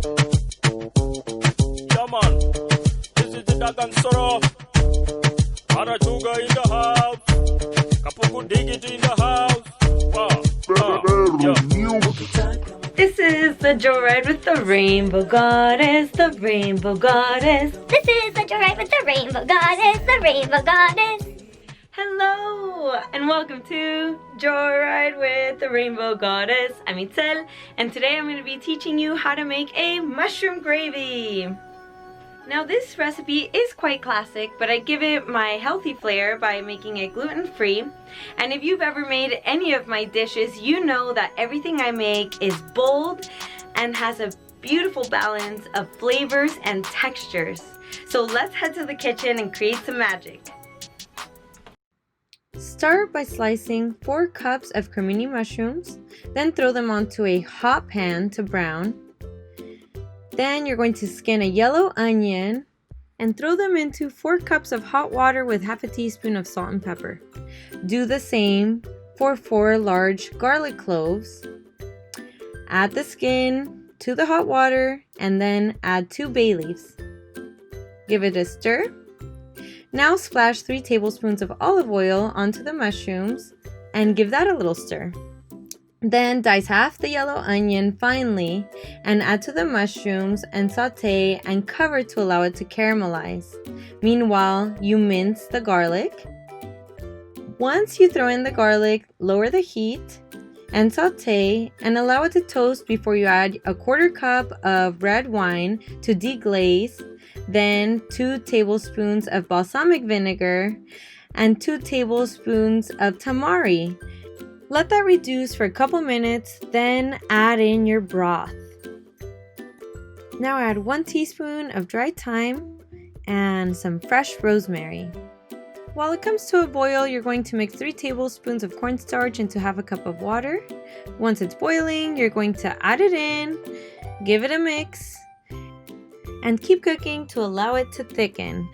Yeah, man. This is the Dag and Sorrow. Marachuga in the house. Kapuku Diggity in the house. Wow. This is the Joyride with the Rainbow Goddess, the Rainbow Goddess. This is the Joyride with the Rainbow Goddess, the Rainbow Goddess. Hello, and welcome to Joyride with the Rainbow Goddess. I'm Itzel, and today I'm going to be teaching you how to make a mushroom gravy. Now this recipe is quite classic, but I give it my healthy flair by making it gluten-free. And if you've ever made any of my dishes, you know that everything I make is bold and has a beautiful balance of flavors and textures. So let's head to the kitchen and create some magic. Start by slicing 4 cups of cremini mushrooms, then throw them onto a hot pan to brown. Then you're going to skin a yellow onion and throw them into 4 cups of hot water with half a teaspoon of salt and pepper. Do the same for 4 large garlic cloves. Add the skin to the hot water and then add 2 bay leaves. Give it a stir. Now splash 3 tablespoons of olive oil onto the mushrooms and give that a little stir. Then dice half the yellow onion finely and add to the mushrooms and saute and cover to allow it to caramelize. Meanwhile, you mince the garlic. Once you throw in the garlic, lower the heat and saute and allow it to toast before you add a 1/4 cup of red wine to deglaze, then 2 tablespoons of balsamic vinegar and 2 tablespoons of tamari. Let that reduce for a couple minutes, then add in your broth. Now add 1 teaspoon of dried thyme and some fresh rosemary. While it comes to a boil, you're going to mix 3 tablespoons of cornstarch into half a cup of water. Once it's boiling, you're going to add it in, give it a mix, and keep cooking to allow it to thicken.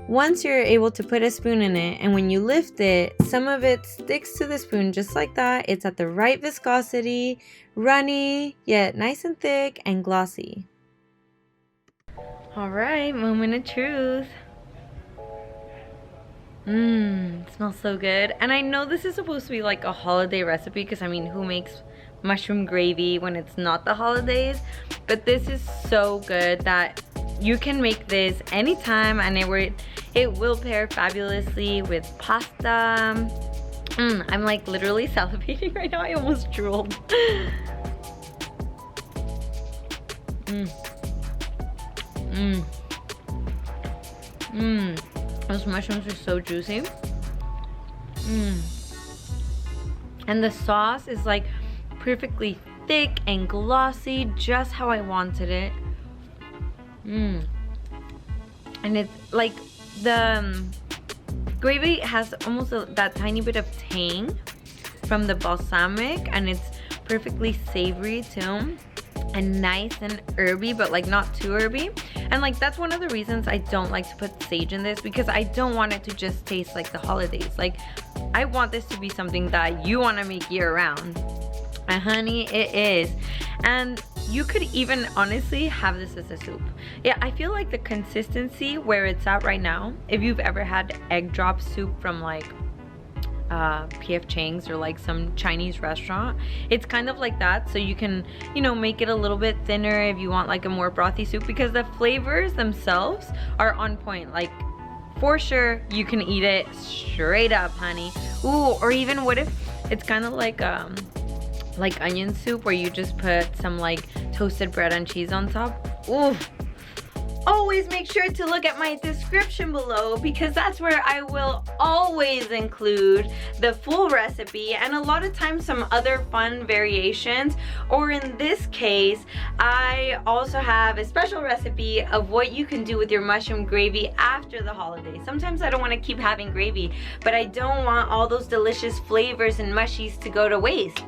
Once you're able to put a spoon in it, and when you lift it, some of it sticks to the spoon just like that. It's at the right viscosity, runny, yet nice and thick and glossy. Alright, moment of truth. Smells so good. And I know this is supposed to be like a holiday recipe because I mean, who makes mushroom gravy when it's not the holidays? But this is so good that you can make this anytime and it will pair fabulously with pasta. I'm like literally salivating right now. I almost drooled. Those mushrooms are so juicy. And the sauce is like perfectly thick and glossy, just how I wanted it. And it's like the gravy has almost that tiny bit of tang from the balsamic, and it's perfectly savory too, and nice and herby, but like not too herby. And like that's one of the reasons I don't like to put sage in this, because I don't want it to just taste like the holidays. Like I want this to be something that you want to make year round. And honey, it is. And you could even honestly have this as a soup. Yeah, I feel like the consistency where it's at right now, if you've ever had egg drop soup from like P.F. Chang's or like some Chinese restaurant, it's kind of like that. So you can, you know, make it a little bit thinner if you want like a more brothy soup, because the flavors themselves are on point. Like for sure you can eat it straight up, honey. Ooh, or even what if it's kind of like onion soup where you just put some like toasted bread and cheese on top. Ooh. Always make sure to look at my description below, because that's where I will always include the full recipe and a lot of times some other fun variations. Or in this case, I also have a special recipe of what you can do with your mushroom gravy after the holidays. Sometimes I don't want to keep having gravy, but I don't want all those delicious flavors and mushies to go to waste.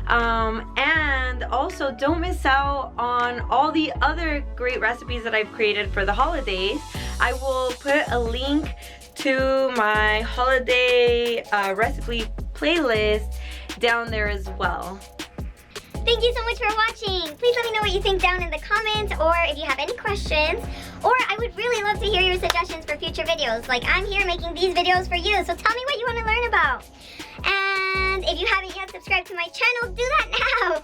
And also don't miss out on all the other great recipes that I've created for the holidays. I will put a link to my holiday recipe playlist down there as well. Thank you so much for watching. Please let me know what you think down in the comments, or if you have any questions. Or I would really love to hear your suggestions for future videos. Like, I'm here making these videos for you, so tell me what you want to learn about. And if you haven't yet subscribed to my channel, do that now.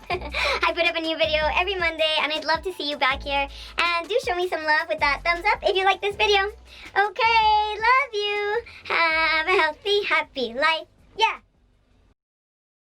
I put up a new video every Monday, and I'd love to see you back here. And do show me some love with that thumbs up if you like this video. Okay, love you. Have a healthy, happy life. Yeah.